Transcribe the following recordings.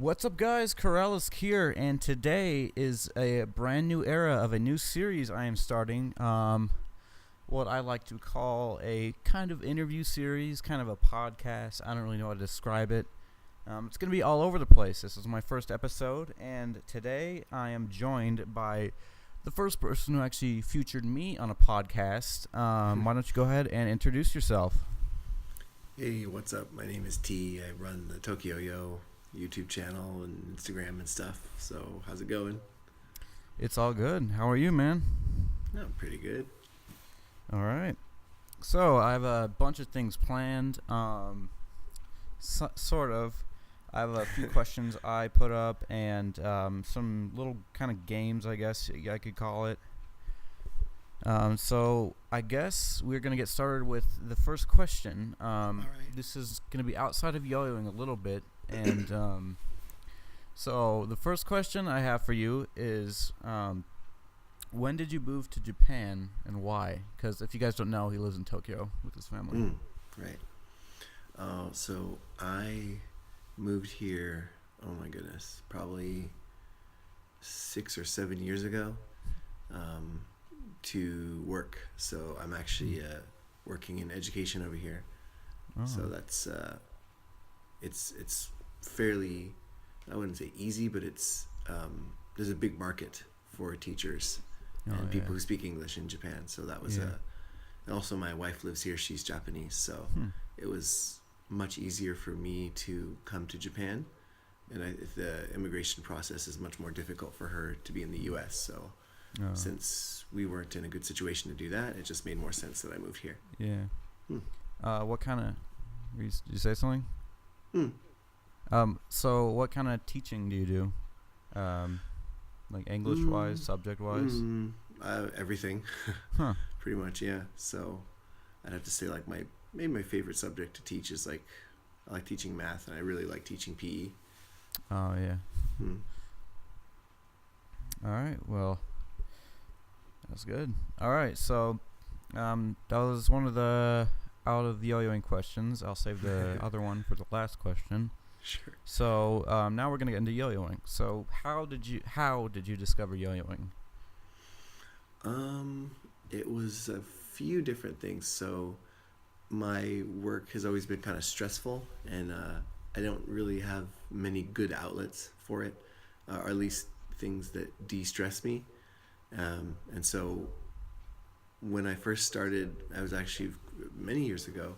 What's up, guys? Caralisc here, and today is a brand new era of a new series I am starting. What I like to call a kind of interview series, kind of a podcast. I don't really know how to describe it. It's going to be all over the place. This is my first episode, and today I am joined by the first person who actually featured me on a podcast. Why don't you go ahead and introduce yourself? Hey, what's up? My name is T. I run the Tokyoyo YouTube channel and Instagram and stuff. So, how's it going? It's all good. How are you, man? No, pretty good. All right. So, I have a bunch of things planned. Sort of. I have a few questions I put up and some little kind of games, I guess I could call it. So I guess we're going to get started with the first question. All right. This is going to be outside of yo-yoing a little bit. And so the first question I have for you is, when did you move to Japan and why? Because if you guys don't know, he lives in Tokyo with his family. Right. So I moved here, oh my goodness, probably 6 or 7 years ago. To work. So I'm actually working in education over here. Oh. So that's it's fairly, I wouldn't say easy, but it's there's a big market for teachers and people who speak English in Japan. So that was and also my wife lives here. She's Japanese, so it was much easier for me to come to Japan. And the immigration process is much more difficult for her to be in the U.S. So. Since we weren't in a good situation to do that, it just made more sense that I moved here. Yeah. What kind of... Did you say something? So what kind of teaching do you do? Like English-wise, subject-wise? Everything. Huh. Pretty much, yeah. So I'd have to say like maybe my favorite subject to teach is like, I like teaching math and I really like teaching PE. Oh, yeah. All right, well... That's good. All right, so that was one of the out of the yo-yoing questions. I'll save the other one for the last question. Sure. So now we're gonna get into yo-yoing. So how did you discover yo-yoing? It was a few different things. So my work has always been kind of stressful, and I don't really have many good outlets for it, or at least things that de-stress me. And so when I first started, I was actually many years ago,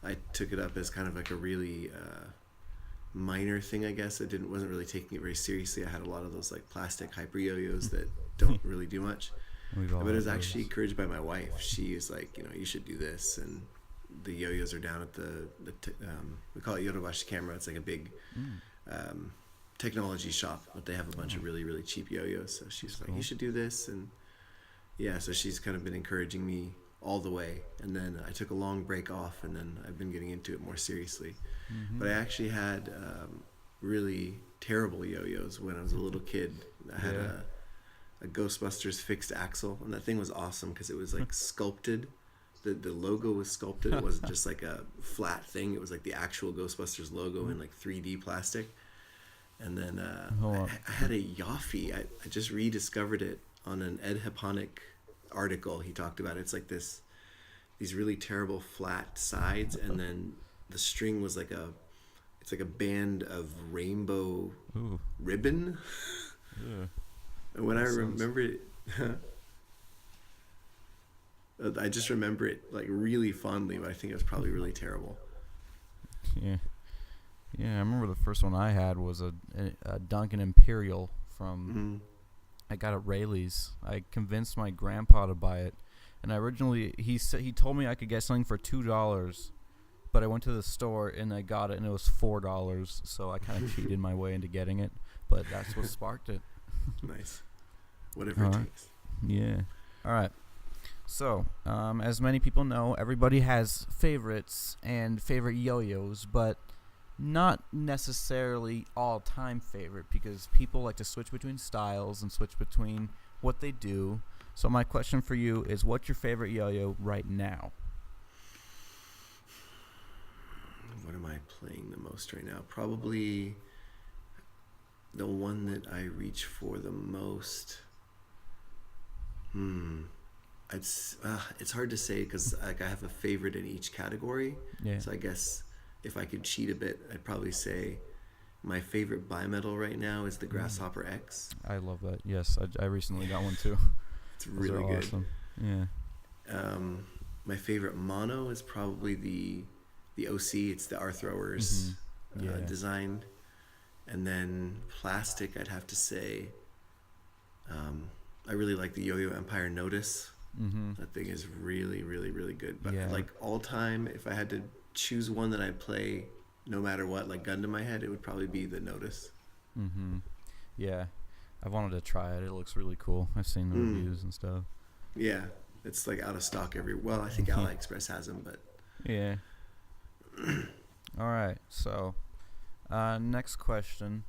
I took it up as kind of like a really minor thing, I guess. Wasn't really taking it very seriously. I had a lot of those like plastic hyper yo-yos that don't really do much. But it was actually encouraged by my wife. She was like, you should do this. And the yo-yos are down at we call it Yodobashi Camera. It's like a big technology shop, but they have a bunch of really, really cheap yo-yos. So she's like, you should do this. And yeah, so she's kind of been encouraging me all the way. And then I took a long break off, and then I've been getting into it more seriously. But I actually had really terrible yo-yos when I was a little kid. I had a Ghostbusters fixed axle, and that thing was awesome because it was like sculpted. The logo was sculpted. It wasn't just like a flat thing. It was like the actual Ghostbusters logo in like 3D plastic. And then I had a Yaffe. I just rediscovered it on an Ed Heponic article. He talked about it. It's like these really terrible flat sides, and then the string was like it's like a band of rainbow ribbon. Yeah. And when I remember it, I just remember it like really fondly, but I think it was probably really terrible. Yeah. Yeah, I remember the first one I had was a Duncan Imperial from, I got at Rayleigh's. I convinced my grandpa to buy it, and he told me I could get something for $2, but I went to the store and I got it and it was $4, so I kind of cheated my way into getting it, but that's what sparked it. Nice. Whatever it takes. Yeah. All right. So, as many people know, everybody has favorites and favorite yo-yos, but not necessarily all-time favorite, because people like to switch between styles and switch between what they do. So my question for you is, what's your favorite yo-yo right now? What am I playing the most right now? Probably The one that I reach for the most, it's hard to say because like I have a favorite in each category. Yeah. So I guess if I could cheat a bit, I'd probably say my favorite bimetal right now is the Grasshopper X. I love that. Yes, I recently got one too. It's Those really are good. awesome. Yeah. My favorite mono is probably the OC. It's the Arthrowers design. And then plastic, I'd have to say, I really like the Yo-Yo Empire Notice. That thing is really, really, really good. But like all time, if I had to choose one that I'd play no matter what, like gun to my head, it would probably be the Notice. Yeah. I wanted to try it. It looks really cool. I've seen the reviews and stuff. Yeah. It's like out of stock well, I think AliExpress has them, but yeah. All right. So, next question.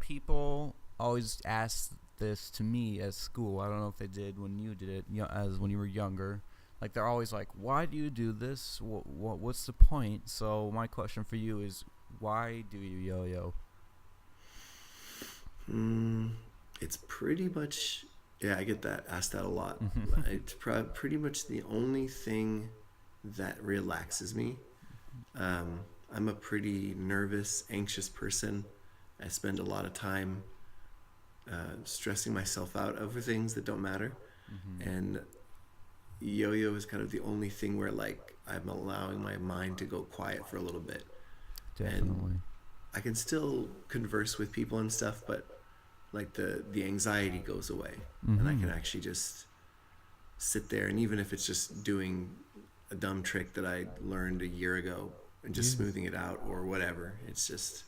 People always ask this to me at school. I don't know if they did when you did it, as when you were younger. Like they're always like, "Why do you do this? What's the point?" So my question for you is, why do you yo-yo? It's pretty much, I get asked that a lot. It's pretty much the only thing that relaxes me. I'm a pretty nervous, anxious person. I spend a lot of time stressing myself out over things that don't matter. And yo-yo is kind of the only thing where like I'm allowing my mind to go quiet for a little bit. Definitely. And I can still converse with people and stuff, but like the anxiety goes away, and I can actually just sit there, and even if it's just doing a dumb trick that I learned a year ago and just smoothing it out or whatever, it's just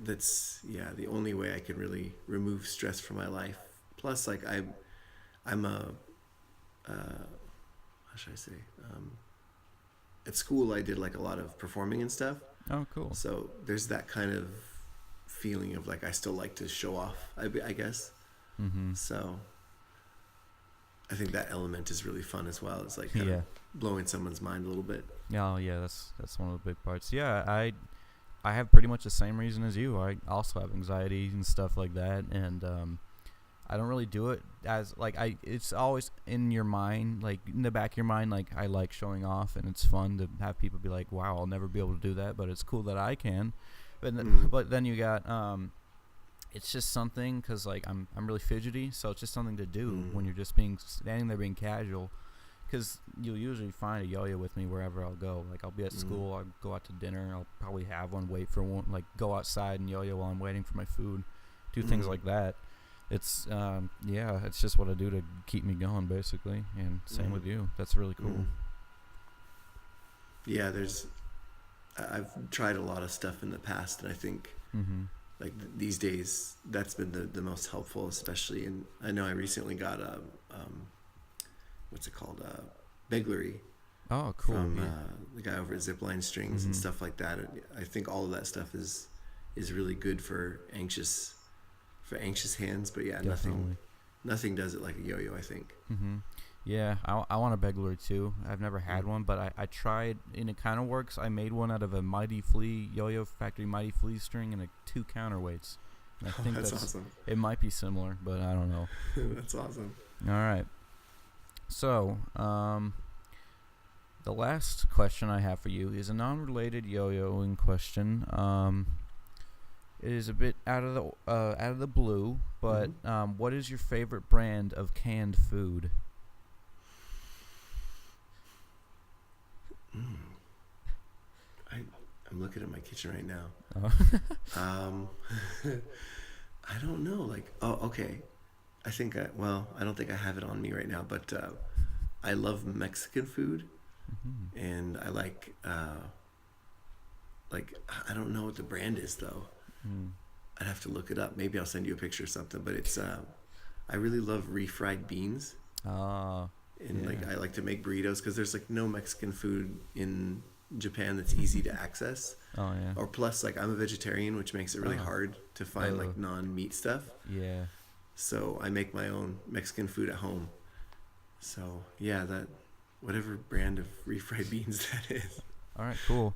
that's the only way I can really remove stress from my life. Plus, like I'm a how should I say, at school I did like a lot of performing and stuff. Oh, cool. So there's that kind of feeling of like I still like to show off, I guess. So I think that element is really fun as well. It's like kind of blowing someone's mind a little bit. Oh yeah, that's one of the big parts. Yeah, I have pretty much the same reason as you. I also have anxiety and stuff like that, and I don't really do it as like it's always in your mind, like in the back of your mind, like I like showing off, and it's fun to have people be like, wow, I'll never be able to do that, but it's cool that I can. But then you got it's just something, because like I'm really fidgety, so it's just something to do when you're just standing there being casual, because you'll usually find a yo-yo with me wherever I'll go. Like I'll be at school, I'll go out to dinner, I'll probably have one, wait for one, like go outside and yo-yo while I'm waiting for my food, do things like that. It's it's just what I do to keep me going, basically. And same with you. That's really cool. Yeah, I've tried a lot of stuff in the past, and I think like these days that's been the most helpful, especially. And I know I recently got a what's it called, beglery. Oh, cool. From the guy over at Zipline Strings and stuff like that. I think all of that stuff is really good for anxious hands. But yeah, nothing does it like a yo-yo, I think. Yeah, I want a beglery too. I've never had one, but I tried, and it kind of works. I made one out of a Mighty Flea Yo-Yo Factory Mighty Flea string and 2 counterweights. And I think that's awesome. It might be similar, but I don't know. That's awesome. All right. So, the last question I have for you is a non-related yo-yoing question. It is a bit out of the blue, but what is your favorite brand of canned food? I'm looking at my kitchen right now. Oh. I don't know. Like, okay. I don't think I have it on me right now, but I love Mexican food, and I like I don't know what the brand is though. I'd have to look it up. Maybe I'll send you a picture or something. But it's I really love refried beans. And like I like to make burritos, because there's like no Mexican food in Japan that's easy to access. Or plus, like I'm a vegetarian, which makes it really hard to find like non-meat stuff. Yeah. So I make my own Mexican food at home. So yeah, that whatever brand of refried beans that is. All right, cool.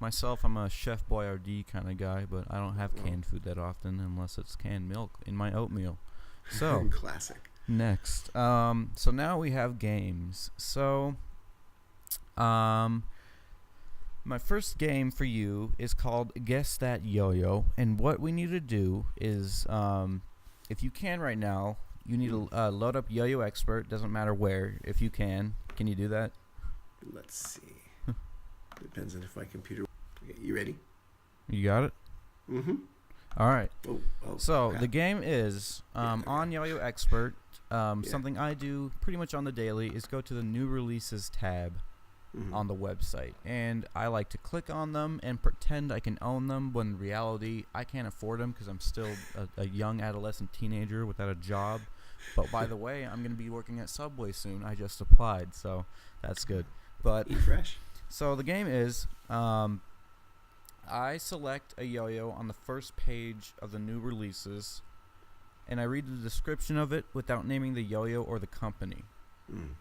Myself, I'm a Chef Boyardee kind of guy, but I don't have canned food that often unless it's canned milk in my oatmeal. So classic. Next, so now we have games. So, my first game for you is called Guess That Yo-Yo, and what we need to do is, if you can right now, you need to load up Yo-Yo Expert. Doesn't matter where. If you can you do that? Let's see. Depends on if my computer. Okay, you ready? You got it. Mm-hmm. All right. So crap. the game is on Yo-Yo Expert. Something I do pretty much on the daily is go to the new releases tab on the website, and I like to click on them and pretend I can own them, when in reality I can't afford them because I'm still a young adolescent teenager without a job. But by the way, I'm going to be working at Subway soon. I just applied, so that's good. But Eat fresh. So the game is I select a yo-yo on the first page of the new releases, and I read the description of it without naming the yo-yo or the company.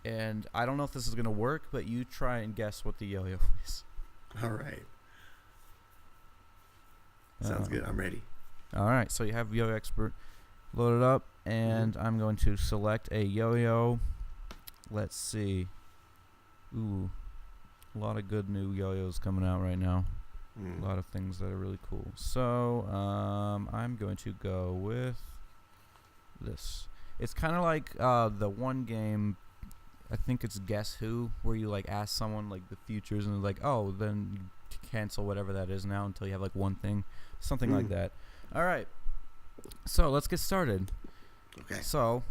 And I don't know if this is going to work, but you try and guess what the yo-yo is. All right. Sounds good. I'm ready. All right. So you have Yo-Yo Expert loaded up, and I'm going to select a yo-yo. Let's see. Ooh, a lot of good new yo-yos coming out right now. A lot of things that are really cool. So I'm going to go with this. It's kind of like the one game, I think it's Guess Who, where you like ask someone like the futures and like, oh, then you cancel whatever that is now until you have like one thing, something like that. All right, so let's get started. Okay. So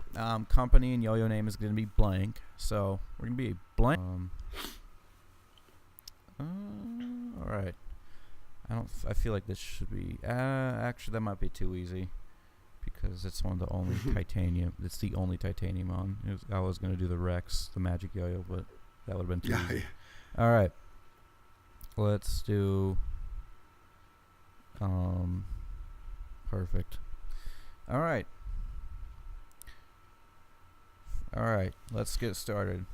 company and yo-yo name is going to be blank. So we're going to be blank. All right. I feel like this should be. Actually, that might be too easy, because it's one of the only titanium. It's the only titanium on. I was gonna do the Rex, the Magic Yo-Yo, but that would have been too easy. All right. Let's do. Perfect. All right. Let's get started.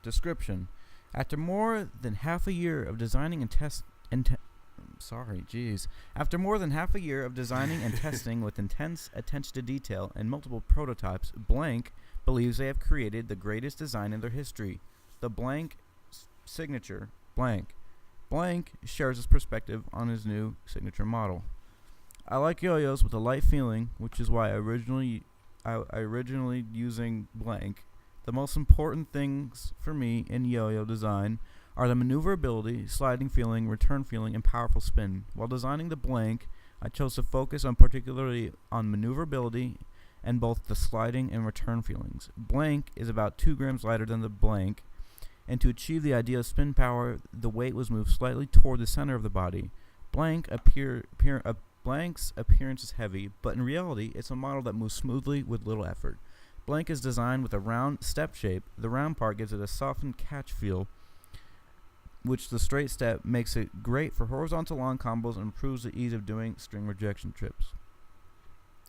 Description: After more than half a year of designing and After more than half a year of designing and testing with intense attention to detail and multiple prototypes, Blank believes they have created the greatest design in their history. The Blank signature, Blank. Blank shares his perspective on his new signature model. I like yo-yos with a light feeling, which is why I originally using Blank. The most important things for me in yo-yo design are the maneuverability, sliding feeling, return feeling, and powerful spin. While designing the Blank, I chose to focus particularly on maneuverability and both the sliding and return feelings. Blank is about 2 grams lighter than the Blank, and to achieve the ideal spin power, the weight was moved slightly toward the center of the body. Blank's appearance is heavy, but in reality, it's a model that moves smoothly with little effort. Blank is designed with a round step shape. The round part gives it a softened catch feel, which the straight step makes it great for horizontal long combos and improves the ease of doing string rejection trips.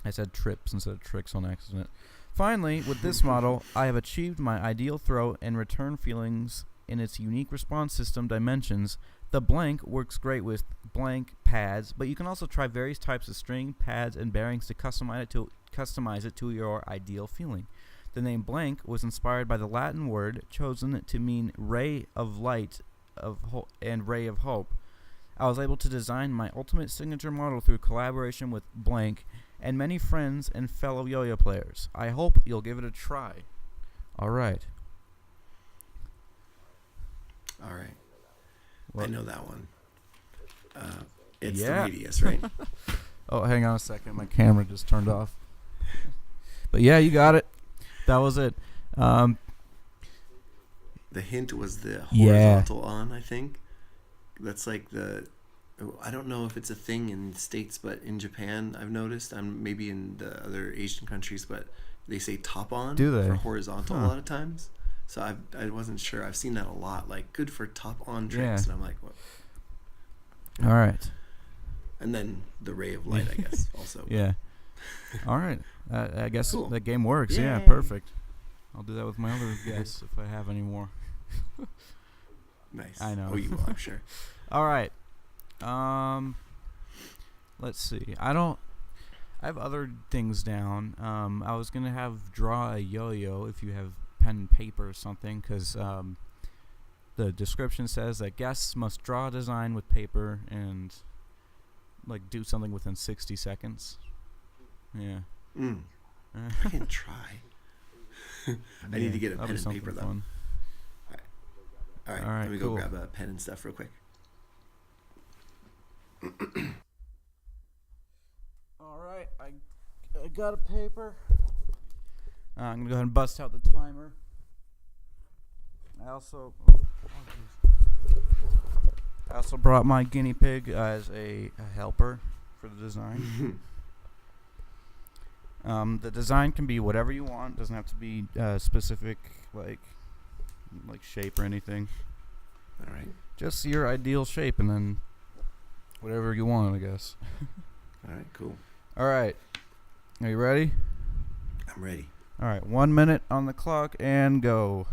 I said trips instead of tricks on accident. Finally, with this model, I have achieved my ideal throw and return feelings in its unique response system dimensions. The Blank works great with Blank pads, but you can also try various types of string, pads, and bearings to customize it to your ideal feeling. The name Blank was inspired by the Latin word chosen to mean ray of light and ray of hope. I was able to design my ultimate signature model through collaboration with Blank and many friends and fellow yo-yo players. I hope you'll give it a try. All right. What? I know that one. It's yeah. the Radius, right? Oh, hang on a second. My camera just turned off. But yeah, you got it. That was it. The hint was the horizontal on, I think. That's like I don't know if it's a thing in the States, but in Japan, I've noticed, maybe in the other Asian countries, but they say top on for horizontal a lot of times. So I wasn't sure. I've seen that a lot, like good for top on tricks. And I'm like, what? All right. And then the ray of light, I guess, also. Yeah. All right. I guess cool. That game works. Yay. Yeah, perfect. I'll do that with my other guests if I have any more. Nice. I know. Oh, you will, I'm sure. All right. Let's see. I have other things down. I was gonna draw a yo-yo if you have pen and paper or something, because the description says that guests must draw a design with paper and like do something within 60 seconds. Yeah. I can try. I need to get a pen and paper though. Fun. All right. Let me go grab a pen and stuff real quick. All right, I got a paper. I'm gonna go ahead and bust out the timer. I also brought my guinea pig as a helper for the design. The design can be whatever you want. Doesn't have to be specific, like shape or anything. All right. Just your ideal shape, and then whatever you want, I guess. All right. Cool. All right. Are you ready? I'm ready. All right. 1 minute on the clock and go.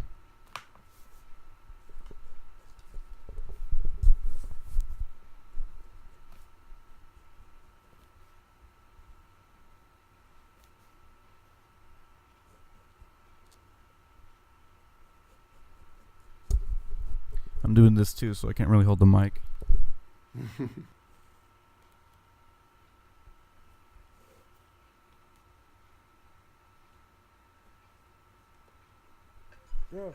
I'm doing this too, so I can't really hold the mic. Yeah.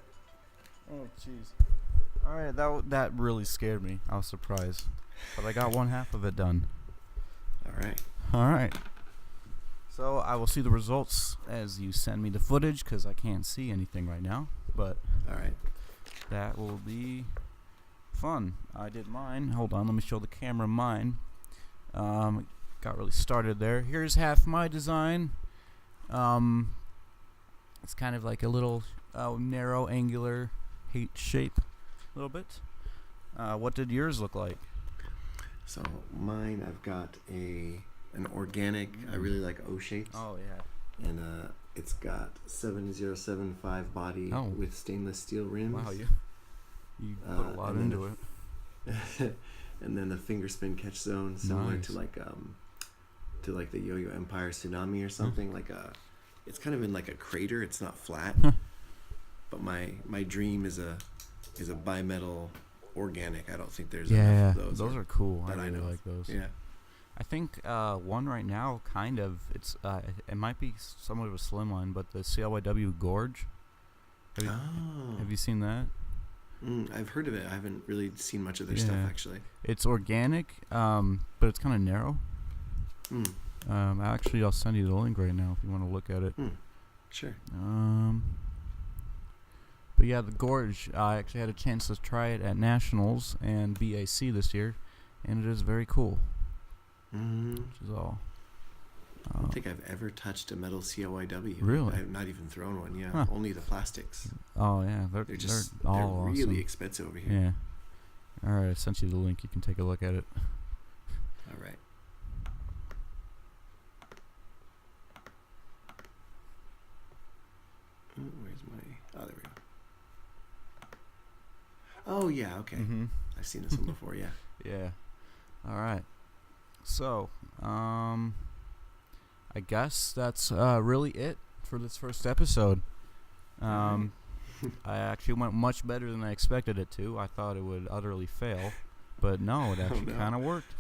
Oh, jeez. All right, that really scared me. I was surprised, but I got one half of it done. All right. All right. So I will see the results as you send me the footage, because I can't see anything right now. But all right, that will be fun. I did mine. Hold on, let me show the camera mine. Got really started there. Here's half my design. It's kind of like a little narrow, angular H shape, a little bit. What did yours look like? So mine, I've got an organic. I really like O shapes. Oh yeah. And it's got 7075 body with stainless steel rims. Wow, you put a lot into it. And then a finger spin catch zone, similar to like the Yo-Yo Empire Tsunami or something. It's kind of in like a crater. It's not flat. But my dream is a bimetal organic. I don't think there's enough of those. Those are cool. I really know. like those. Yeah. I think one right now, kind of, it might be somewhat of a slim line, but the CLYW Gorge. Have you seen that? I've heard of it. I haven't really seen much of their stuff, actually. It's organic, but it's kind of narrow. Actually, I'll send you the link right now if you want to look at it. Sure. But yeah, the Gorge, I actually had a chance to try it at Nationals and BAC this year, and it is very cool. Which is all. I don't think I've ever touched a metal CLYW. Really? I've not even thrown one. Yeah, only the plastics. Oh yeah, they're all really awesome. expensive over here. Yeah. All right, I sent you the link. You can take a look at it. All right. Where's my? Oh, there we go. Oh yeah, okay. I've seen this one before. Yeah. Yeah. All right. So, I guess that's really it for this first episode. I actually went much better than I expected it to. I thought it would utterly fail, but no, it actually kind of worked.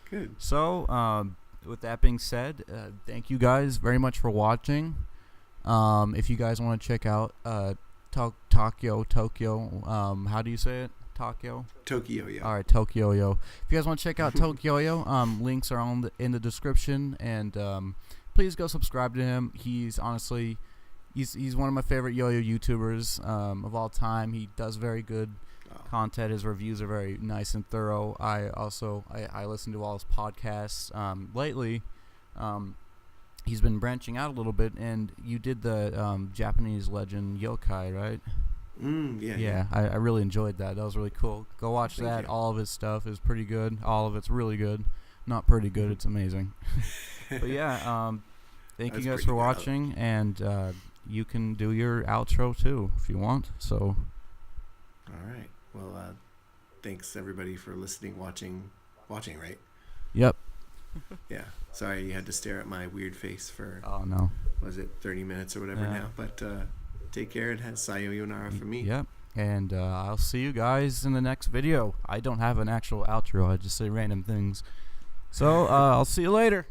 Good. So, with that being said, thank you guys very much for watching. If you guys want to check out Tokyo, how do you say it? Tokyoyo. All right, Tokyoyo. If you guys want to check out Tokyoyo, links are in the description, and please go subscribe to him. He's honestly, he's one of my favorite yo-yo YouTubers of all time. He does very good content. His reviews are very nice and thorough. I listen to all his podcasts. Lately, he's been branching out a little bit, and you did the Japanese legend yokai, right? Yeah. I really enjoyed that. That was really cool. Go watch that. Thank you. All of his stuff is pretty good. All of it's really good. Not pretty good. It's amazing. But yeah, thank you guys for watching, and you can do your outro too if you want. So. All right. Well, thanks everybody for listening, watching, watching, right? Yep. Yeah. Sorry you had to stare at my weird face for, Oh, no. was it 30 minutes or whatever now? But take care and sayonara from me. Yep. And I'll see you guys in the next video. I don't have an actual outro. I just say random things. So I'll see you later.